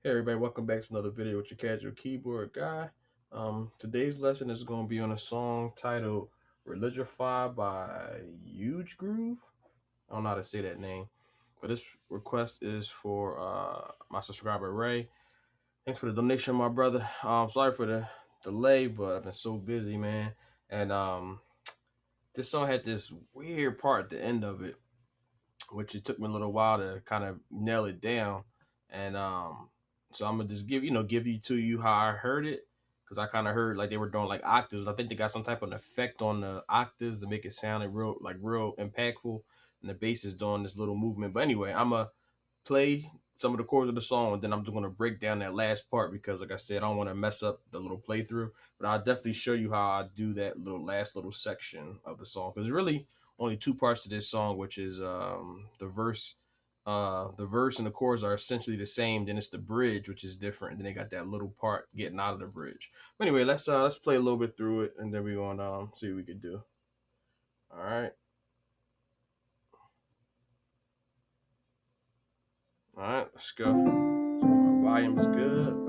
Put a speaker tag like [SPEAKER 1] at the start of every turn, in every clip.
[SPEAKER 1] Hey everybody, welcome back to another video with your casual keyboard guy. Today's lesson is going to be on a song titled Religify by Euge Groove. I don't know how to say that name, but this request is for my subscriber Ray. Thanks for the donation, my brother. Sorry for the delay, but I've been so busy, man. And this song had this weird part at the end of it, which it took me a little while to kind of nail it down. And so I'm gonna just give you to you how I heard it, because I kind of heard like they were doing like octaves. I think they got some type of effect on the octaves to make it sound real impactful, and the bass is doing this little movement. But anyway, I'm gonna play some of the chords of the song, and then I'm just gonna break down that last part because, like I said, I don't want to mess up the little playthrough. But I'll definitely show you how I do that little section of the song, because really only two parts to this song, which is the verse. The verse and the chorus are essentially the same. Then it's the bridge, which is different. And then they got that little part getting out of the bridge. But anyway, let's play a little bit through it, and then we're gonna see what we can do. All right, all right, let's go. My volume is good. All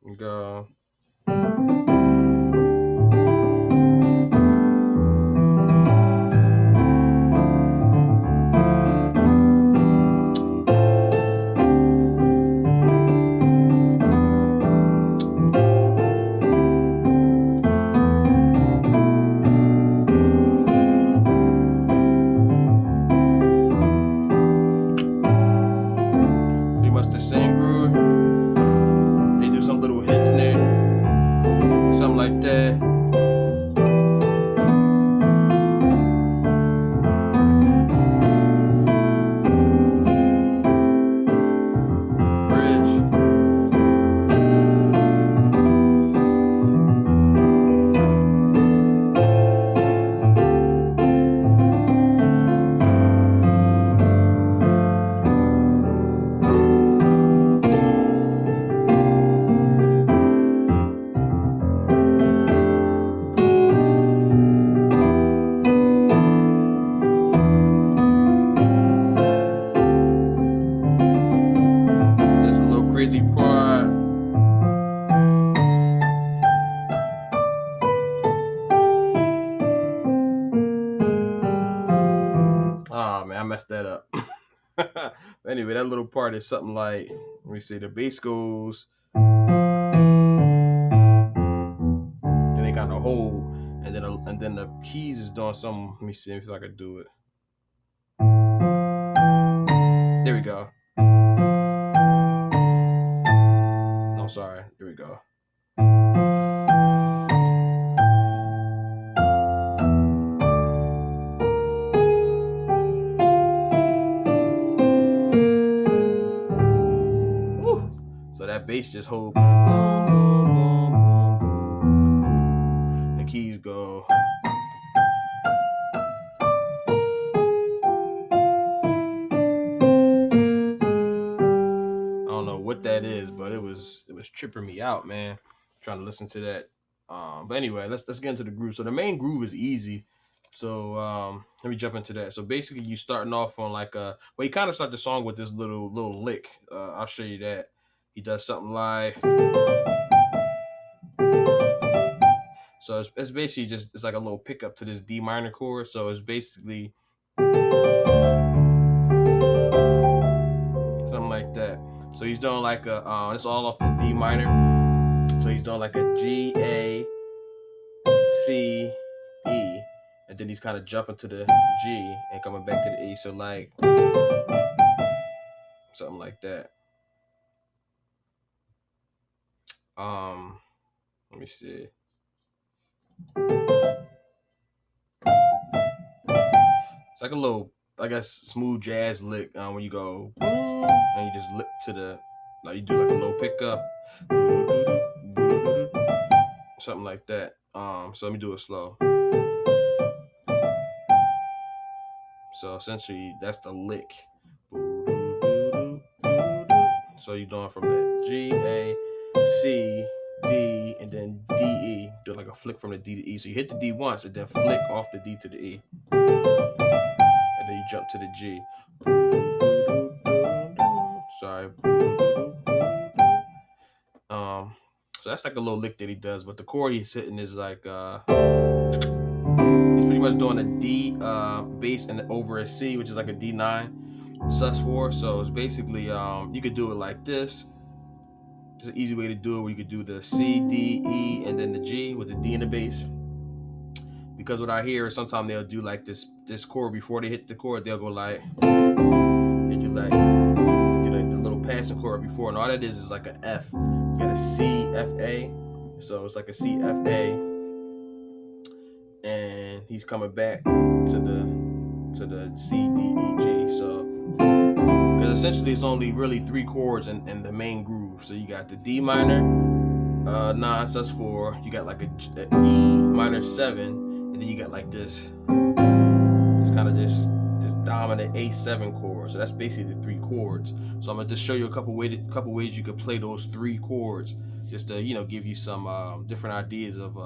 [SPEAKER 1] right, go. Pretty much the same groove. They do some little hits in there, something like that. Bridge. There's a little crazy part. Oh man, I messed that up. Anyway, that little part is something like, let me see, the bass goes, then they kind of hold, and then the keys is doing something. Let me see if I can do it. There we go. No, sorry. There we go. Woo. So that bass just hold. The keys go. I don't know what that is, but it was tripping me out, man. Trying to listen to that. But anyway, let's get into the groove. So the main groove is easy. So let me jump into that. So basically, you starting off on like a, well, you kind of start the song with this little lick. I'll show you that. He does something like, so it's basically just, it's like a little pickup to this D minor chord. So it's basically something like that. So he's doing like a, it's all off the D minor. So he's doing like a G, A, C, E, and then he's kind of jumping to the G and coming back to the E. So like something like that. Let me see. It's like a little, I guess, smooth jazz lick when you go and you just lick to the, like you do like a little pickup, something like that. So let me do it slow. So essentially, that's the lick. So you're doing from the G, A, C, D, and then D, E. Do like a flick from the D to E. So you hit the D once and then flick off the D to the E. jump to the G. Sorry. So that's like a little lick that he does, but the chord he's hitting is like he's pretty much doing a D bass and over a C, which is like a D9 sus4. So it's basically you could do it like this. It's an easy way to do it, where you could do the C, D, E, and then the G with the D in the bass. Because what I hear is sometimes they'll do like this chord before they hit the chord. They'll go like, they do like the little passing chord before, and all that is like an F. You got a C, F, A. So it's like a C, F, A, and he's coming back to the C, D, E, G. So because essentially it's only really 3 chords in the main groove. So you got the D minor 9 sus4, you got like a E minor 7, and then you got like this kind of this dominant A7 chord. So that's basically the 3 chords. So I'm gonna just show you a couple ways you could play those 3 chords, just to give you some different ideas of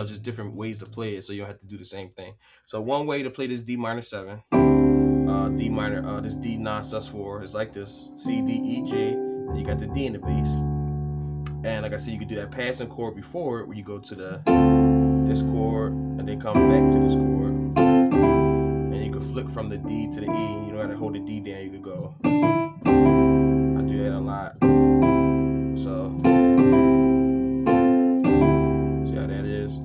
[SPEAKER 1] just different ways to play it, so you don't have to do the same thing. So one way to play this D minor 7, D minor, this D9 sus4 is like this: C, D, E, G, and you got the D in the bass. And like I said, you could do that passing chord before it, where you go to this chord and then come back to this chord, and you can flick from the D to the E. You don't have to hold the D down. You could go. I do that a lot. So see how that is.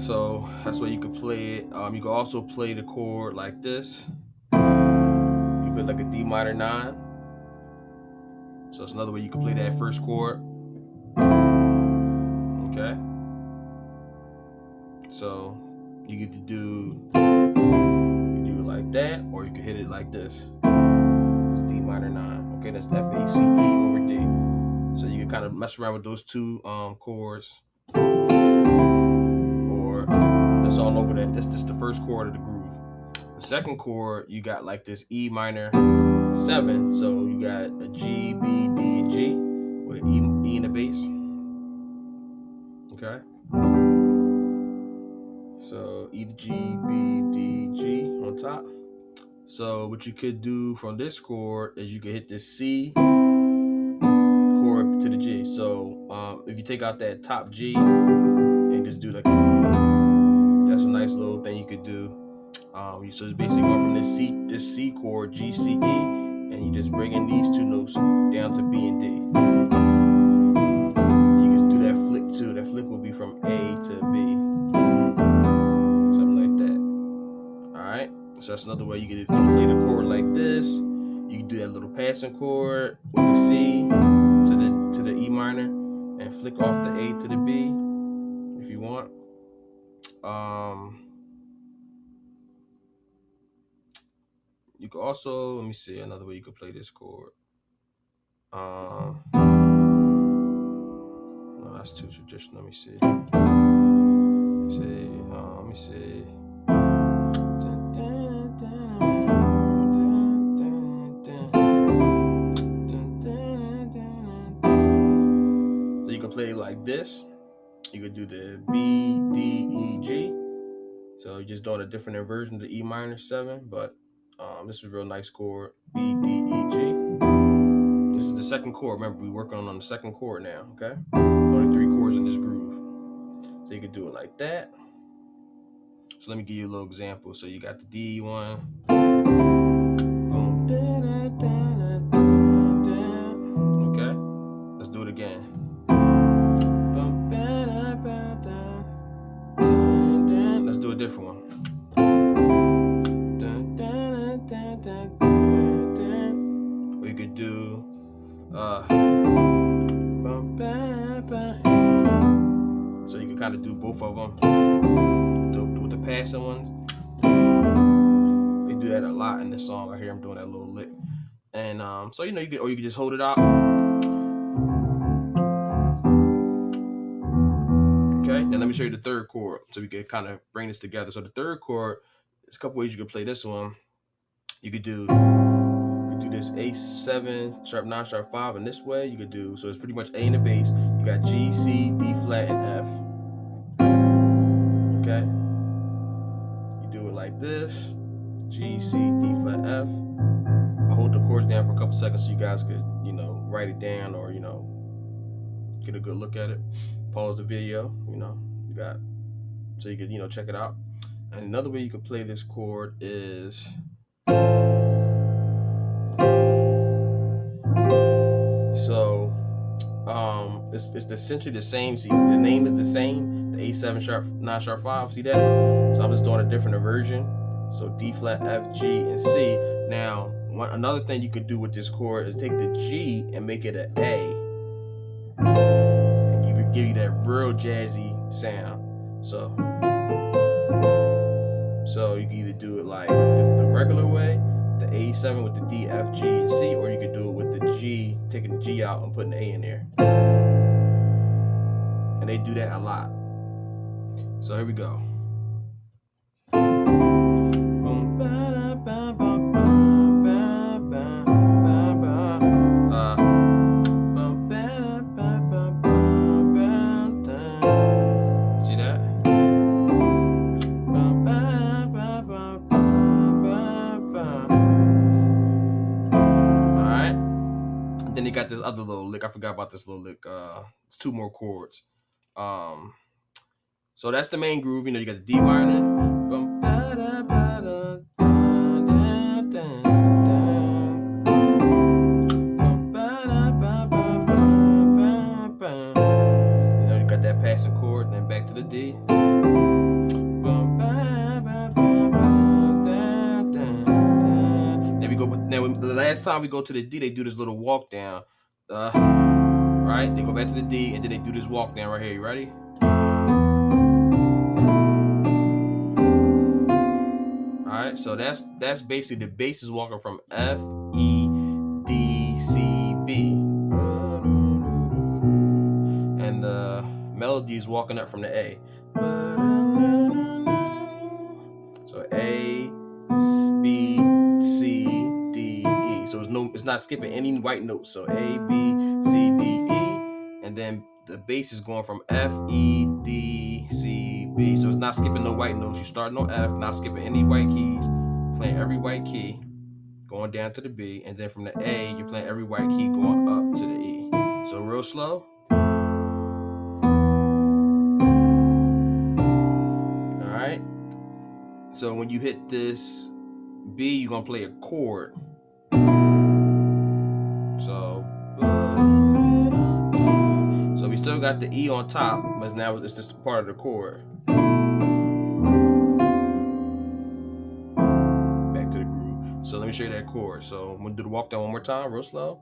[SPEAKER 1] So that's why you could play it. You can also play the chord like this. You put like a D minor 9. So it's another way you can play that first chord. Okay. So you get to do it like that, or you can hit it like this. It's D minor 9. Okay, that's F, A, C, E over D. So you can kind of mess around with those 2 chords. Or that's all over that. That's just the first chord of the groove. The second chord, you got like this E minor 7. So you got a G, B, D, and G with an E in the bass. Okay. So E to G, B, D, G on top. So what you could do from this chord is you could hit this C chord to the G. So if you take out that top G and just do like, that's a nice little thing you could do. So it's basically going from this C chord, G, C, E, and you just bringing these 2 notes down to B and D. You can do that flick too. That flick will be from A to B, something like that. All right. So that's another way you can play the chord like this. You can do that little passing chord with the C to the E minor, and flick off the A to the B if you want. You could also, let me see another way you could play this chord. No, that's too traditional. Let me see. Let me see. So you can play it like this. You could do the B, D, E, G. So you're just doing a different inversion of the E minor 7, but this is a real nice chord, B, D, E, G. This is the second chord. Remember, we're working on the second chord now, okay? There's only 3 chords in this groove. So you could do it like that. So let me give you a little example. So you got the D one. Boom. Okay? Let's do it again. Let's do a different one. Or you could do so you can kind of do both of them. With the passing ones, they do that a lot in this song. I hear them doing that little lick, and so you can just hold it out. Okay, now let me show you the third chord, so we can kind of bring this together. So the third chord, there's a couple ways you could play this one. You could do this A7 sharp 9 sharp 5 in this way. You could do, so it's pretty much A in the bass. You got G, C, D flat, and F. Okay, like this. G, C, D flat, F. I hold the chords down for a couple seconds so you guys could, you know, write it down or, you know, get a good look at it. Pause the video, you know, you got, so you could, you know, check it out. And another way you could play this chord is so it's essentially the same. See, the name is the same, the A7 sharp 9 sharp 5. See that? So I'm just doing a different version. So D flat, F, G, and C. Now, another thing you could do with this chord is take the G and make it an A, and give you that real jazzy sound. So you can either do it like the regular way, the A7 with the D, F, G, and C, or you could do it with the G, taking the G out and putting the A in there. And they do that a lot. So here we go. See that? Alright. Then they got this other little lick. I forgot about this little lick. It's 2 more chords. So that's the main groove. You know, you got the D minor. You know, you got that passing chord, and then back to the D. Then we go. Now the last time we go to the D, they do this little walk down. Right? They go back to the D, and then they do this walk down right here. You ready? Alright, so that's basically the bass is walking from F, E, D, C, B. And the melody is walking up from the A. So A, B, C, D, E. So it's not skipping any white notes. So A, B, C, D, E. And then the bass is going from F, E, D, C, B. So it's not skipping no white notes. You starting on F, not skipping any white keys, playing every white key, going down to the B, and then from the A, you're playing every white key going up to the E. So real slow. Alright. So when you hit this B, you're gonna play a chord. So we still got the E on top, but now it's just part of the chord. Back to the groove. So let me show you that chord. So I'm gonna do the walk down one more time, real slow.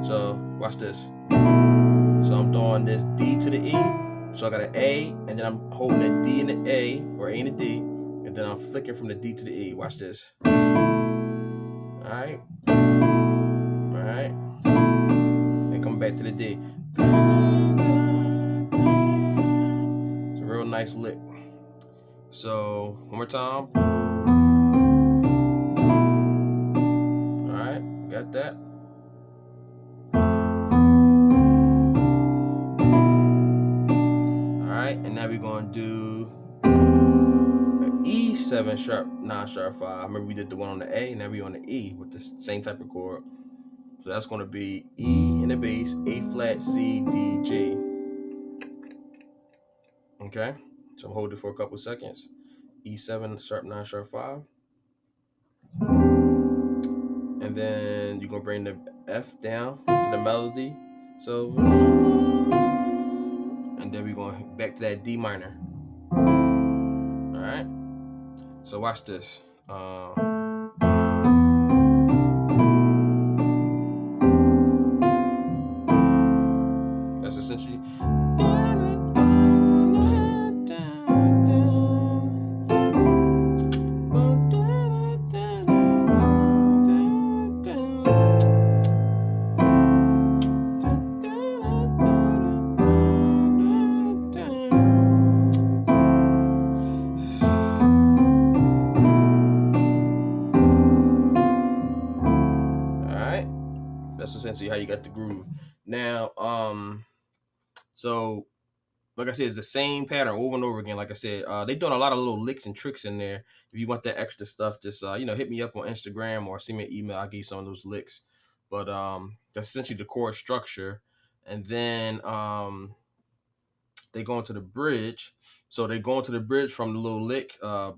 [SPEAKER 1] So watch this. So I'm doing this D to the E. So I got an A, and then I'm holding a D and the A, or A and a D, and then I'm flicking from the D to the E. Watch this. Alright. Alright. And come back to the D. It's a real nice lick. So, one more time. Alright, got that. Alright, and now we're going to do an E7 sharp 9 sharp 5. Remember we did the one on the A, now we're on the E with the same type of chord. So that's going to be E in the bass, A flat, C, D, G. Okay, so hold it for a couple seconds. E7 sharp 9 sharp 5. And then you're going to bring the F down to the melody. So, and then we're going back to that D minor. Alright, so watch this. That's essentially. That's essentially how you got the groove. Now, so like I said, it's the same pattern over and over again. Like I said, they doing a lot of little licks and tricks in there. If you want that extra stuff, just hit me up on Instagram or send me an email. I'll give you some of those licks. But that's essentially the chord structure. And then they go into the bridge. So they go into the bridge from the little lick. Now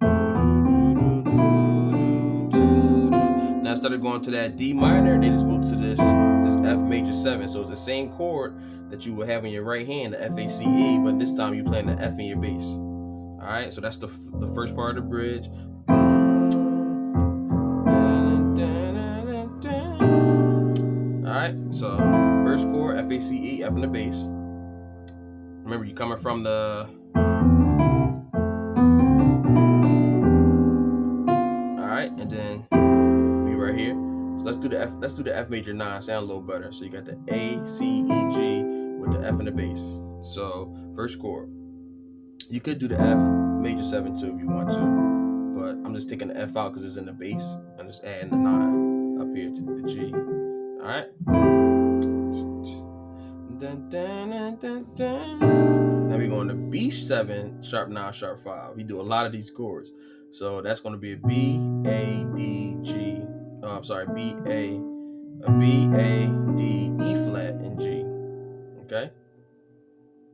[SPEAKER 1] instead of going to that D minor, they just go to this F major 7. So it's the same chord that you will have in your right hand, the F A C E, but this time you're playing the F in your bass. All right, so that's the first part of the bridge. All right, so first chord F A C E, F in the bass. Remember, you're coming from the. All right, and then be right here. So let's do the F. Let's do the F major 9. Sound a little better. So you got the A, C, E, G with the F in the bass. So first chord. You could do the F major 7 too if you want to, but I'm just taking the F out because it's in the bass. I'm just adding the 9 up here to the G. All right. Now we're going to B7, sharp 9, sharp 5. We do a lot of these chords, so that's going to be a B, A, D, G. I'm sorry, B, A, D, E flat, and G. Okay.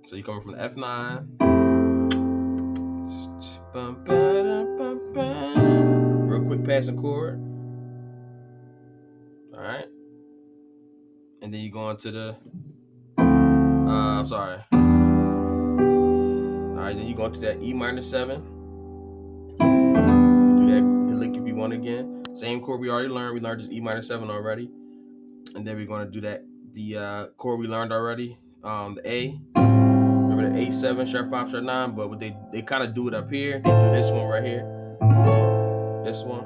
[SPEAKER 1] So you're coming from the F9. Real quick passing chord. All right. And then you go into the I'm sorry. All right, then you go into that E minor 7. You do that the lick if you want again. Same chord we already learned. We learned this E minor 7 already. And then we're going to do that the chord we learned already. The A. Remember the A7, sharp 5, sharp 9, but what they kind of do it up here. They do this one right here. This one.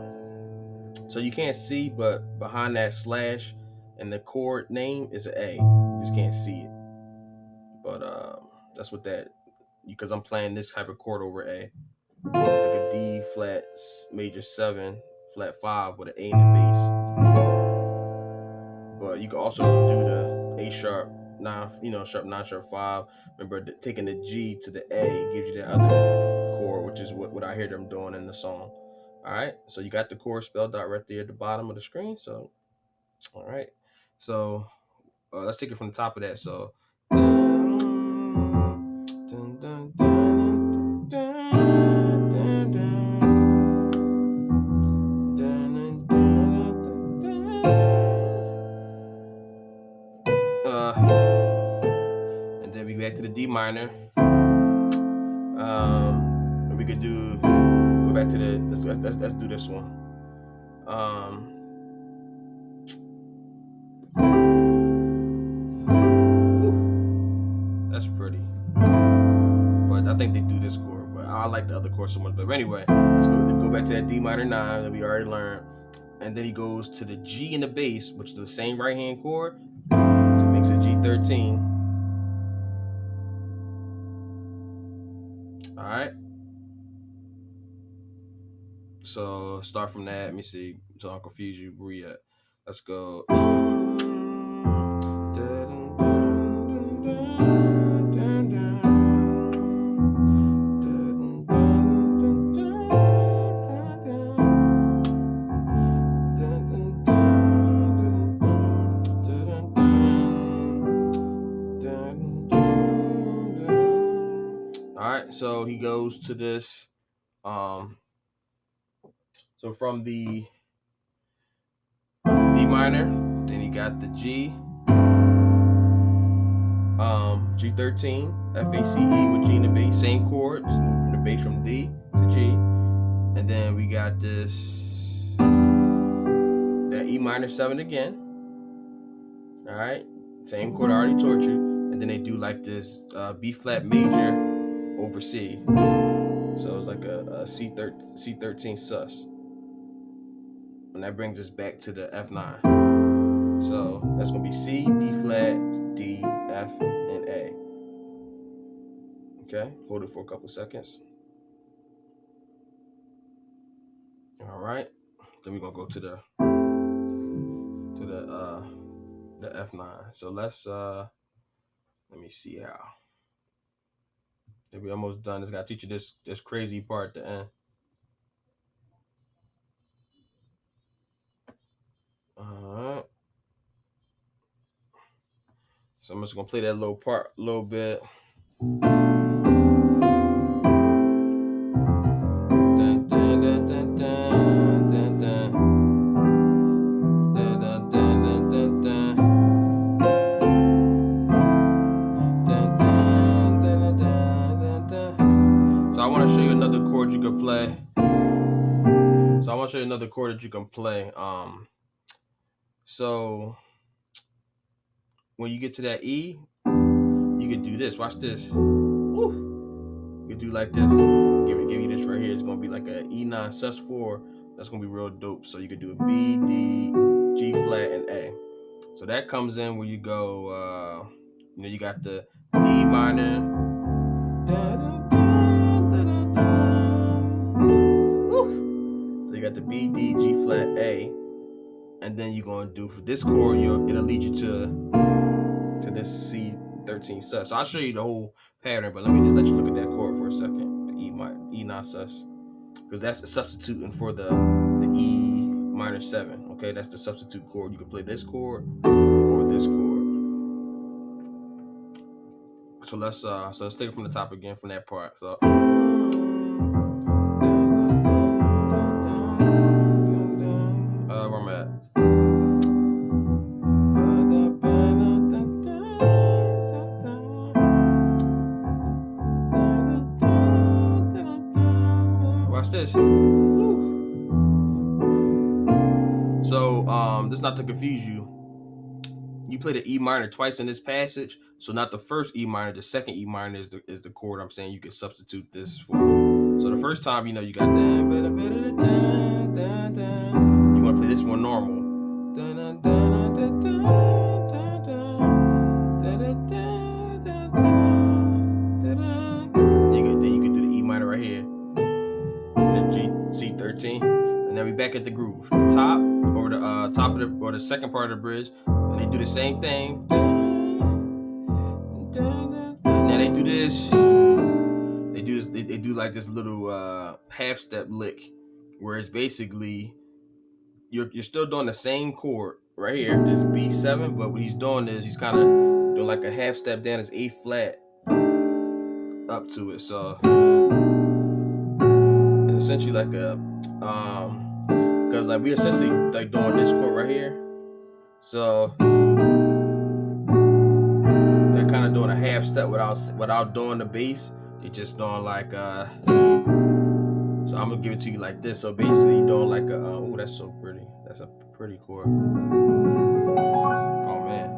[SPEAKER 1] So you can't see, but behind that slash and the chord name is an A. You just can't see it. But that's what that, because I'm playing this type of chord over A. It's like a D flat major 7, flat 5 with an A in the bass. But you can also do the A sharp 9, sharp 9, sharp 5. Remember, taking the G to the A gives you that other chord, which is what I hear them doing in the song. All right, so you got the chord spelled out right there at the bottom of the screen. So, all right, so let's take it from the top of that. So. And then we go back to the D minor. We could go back to the let's do this one. That's pretty, but I think they do this chord. But I like the other chord so much. But anyway, let's go back to that D minor 9 that we already learned, and then he goes to the G in the bass, which is the same right hand chord, to makes it G13. All right. So start from that. Let me see. So I'll confuse you. Where you at? Let's go. Alright, so he goes to this so from the D minor, then he got the G, G13, F A C E with G in the bass, same chord, just moving the bass from D to G, and then we got this that E minor 7 again. All right, same chord I already taught you, and then they do like this B flat major over C, so it's like a C13 sus. And that brings us back to the F9. So that's gonna be C, B flat, D, F, and A. Okay, hold it for a couple seconds. All right, then we're gonna go to the F9. So let's let me see how. We almost done. It's gotta teach you this crazy part at the end. Alright. So I'm just gonna play that little part a little bit. Dun, dun, dun, dun, dun, dun, dun. Dun, dun, dun, dun, dun, dun. Dun, dun, dun, dun, dun, dun. So I want to show you another chord you can play. So I want to show you another chord that you can play. So when you get to that E, you can do this. Watch this. Woo. You can do like this. Give you this right here. It's gonna be like a E9 sus4. That's gonna be real dope. So you can do a B, D, G flat, and A. So that comes in where you go. You got the D minor. Woo. So you got the B, D, G flat, A. And then you're gonna do for this chord, it'll lead you to this C13 sus. So I'll show you the whole pattern, but let me just let you look at that chord for a second. The E9 sus, because that's the substituting for the E minor 7. Okay, that's the substitute chord. You can play this chord or this chord. So let's take it from the top again from that part. So. Where I'm at. Watch this. So this not to confuse you. You play the E minor twice in this passage, so not the first E minor, the second E minor is the chord I'm saying you can substitute this for. So the first time, you got that. You want to play this one normal. Then you can do the E minor right here, and the C13, and then we back at the groove. The top or the top of the or the second part of the bridge. And they do the same thing. Now they do this. They do like this little half step lick, where it's basically you're still doing the same chord right here, this B7, but what he's doing is he's kind of doing like a half step down his A flat up to it. So it's essentially like a because like we essentially like doing this chord right here. So they're kind of doing a half step without doing the bass. They're just doing like so I'm gonna give it to you like this. So basically you're doing like a oh, that's so pretty. That's a pretty chord. Oh man.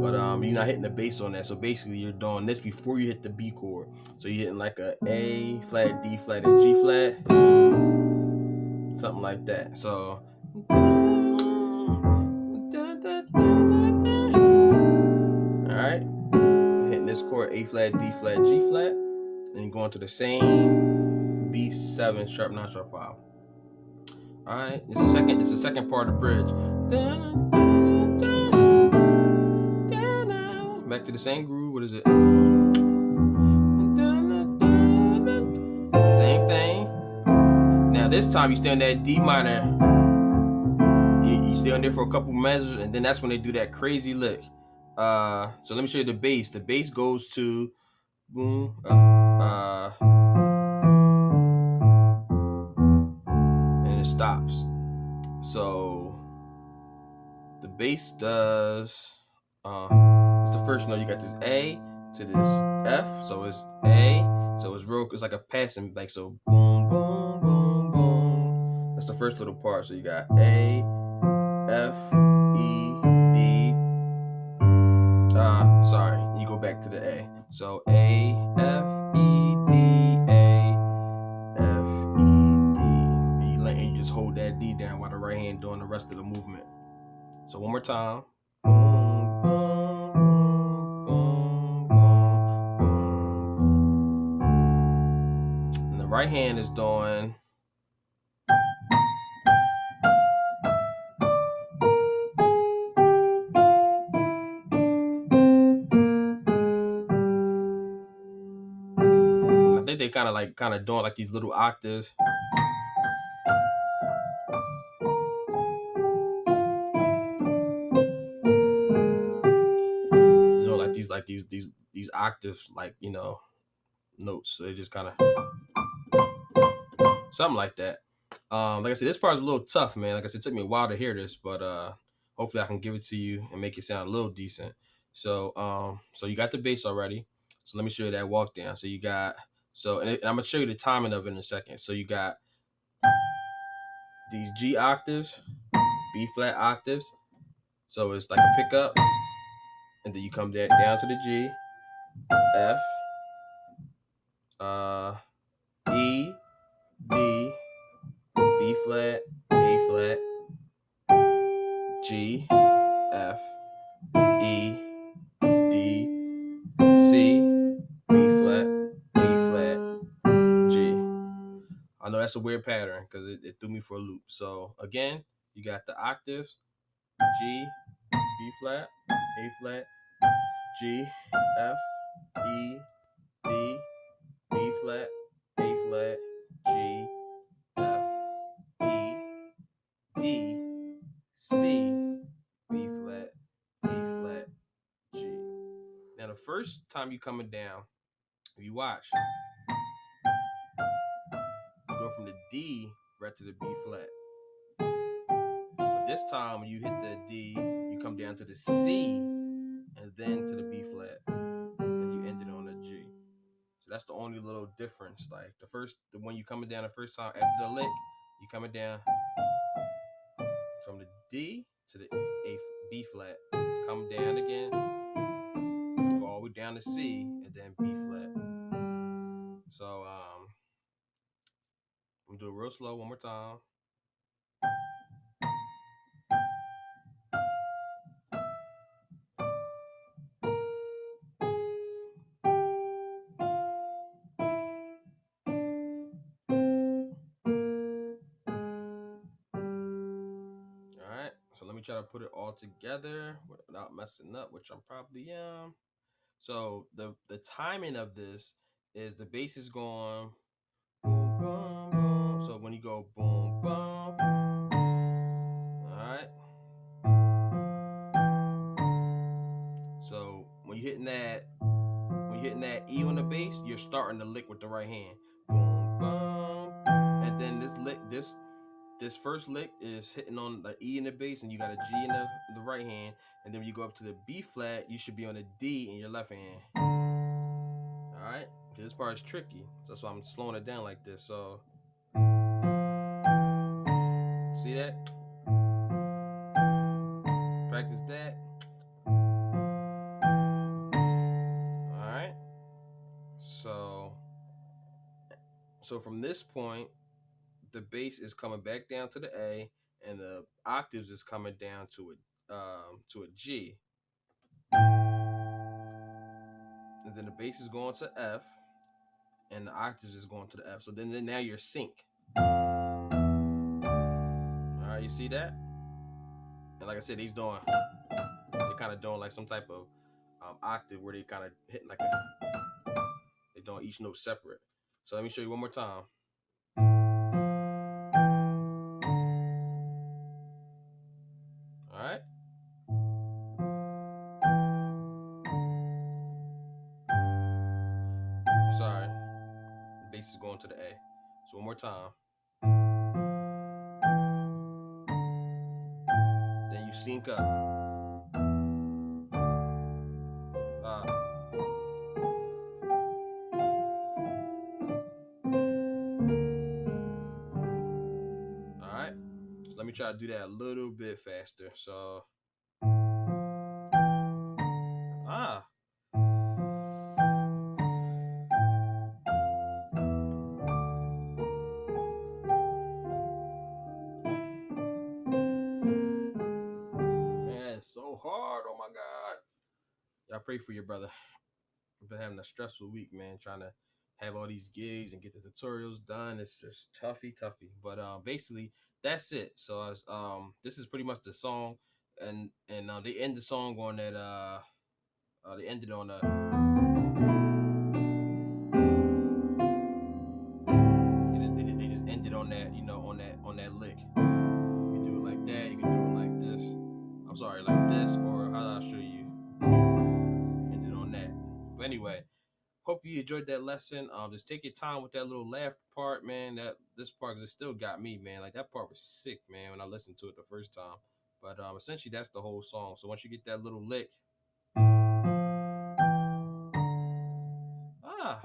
[SPEAKER 1] But you're not hitting the bass on that. So basically you're doing this before you hit the B chord. So you're hitting like a A flat, D flat, and G flat. Something like that. So alright. Hitting this chord A flat, D flat, G flat. And you're going to the same B7 sharp 9 sharp 5. Alright, it's the second part of the bridge. Back to the same groove. What is it? Same thing. Now this time you stay on that D minor. You stay on there for a couple measures, and then that's when they do that crazy lick. So let me show you the bass. The bass goes to boom. And it stops. So the bass does it's the first note. You got this A to this F, so it's A, so it's like a passing, like so boom boom boom boom. That's the first little part. So you got A, F, E, D. Sorry, you go back to the A. So A, F, E, D, A, F, E, D. And you just hold that D down while the right hand doing the rest of the movement. So one more time. Boom, boom, boom, boom, boom. And the right hand is doing. think they kind of doing like these little octaves. You know, like these octaves, like, you know, notes. So they just kind of something like that. Like I said, this part is a little tough, man. Like I said, it took me a while to hear this, but hopefully I can give it to you and make it sound a little decent. So you got the bass already. So let me show you that walk down. So you got and I'm gonna show you the timing of it in a second. So you got these G octaves, B flat octaves. So it's like a pickup, and then you come down to the G, F, E, D, B flat, A flat, G, F, E, D, C, B flat, A flat, G. I know that's a weird pattern because it threw me for a loop. So again, you got the octaves, G, B flat, A flat, G, F, E, D, B flat, A flat, G, F, E, D, C, B flat, A flat, G. Now the first time you coming down, if you watch, you go from the D right to the B flat. But this time when you hit the D, you come down to the C and then to the B flat, and you end it on the G. So that's the only little difference. Like the when you coming down the first time after the lick, you coming down from the D to the B flat, come down again, go all the way down to C, and then B flat. So I'm gonna do it real slow one more time. Alright, so let me try to put it all together without messing up, which I'm probably am. So the timing of this is the bass is going boom, boom, boom. So when you go boom, boom, alright. So when you're hitting that E on the bass, you're starting to lick with the right hand. Boom, boom. And then this first lick is hitting on the E in the bass, and you got a G in the right hand. And then when you go up to the B flat, you should be on a D in your left hand. Alright? This part is tricky. So that's why I'm slowing it down like this. So see that? Practice that. Alright? So from this point, the bass is coming back down to the A, and the octaves is coming down to a G. And then the bass is going to F, and the octaves is going to the F. So then now you're sync. Alright, you see that? And like I said, they're kind of doing like some type of octave where they kind of hitting like they're doing each note separate. So let me show you one more time. Alright. Sorry. The bass is going to the A. So one more time. Then you sync up. Alright. So let me try to do that a little bit faster. So man, it's so hard. Oh my God. Y'all pray for your brother. I've been having a stressful week, man, trying to have all these gigs and get the tutorials done. It's just toughy. But basically that's it. So I was, this is pretty much the song, and they end the song on that they ended on a hope you enjoyed that lesson. Just take your time with that little laugh part, man. That this part, 'cause it still got me, man. Like that part was sick, man, when I listened to it the first time. But essentially that's the whole song. So once you get that little lick, ah,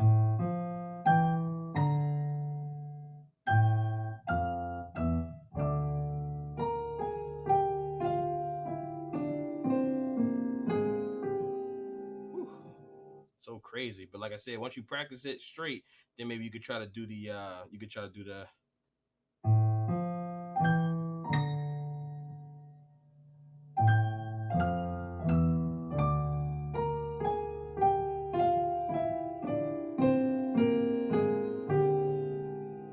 [SPEAKER 1] whew, so crazy. But like I said, once you practice it straight, then maybe you could try to do the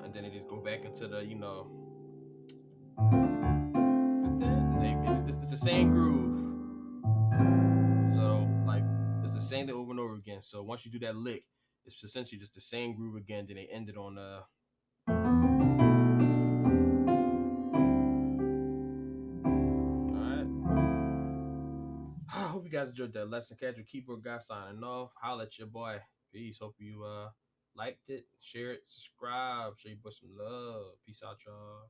[SPEAKER 1] and then it just go back into the it's the same groove. So like it's the same thing over and over again. So once you do that lick, it's essentially just the same groove again. Then they end it on all right. I hope you guys enjoyed that lesson. Casual Keyboard Guy signing off. Holla at your boy. Peace. Hope you liked it, share it, subscribe, show your boy some love. Peace out, y'all.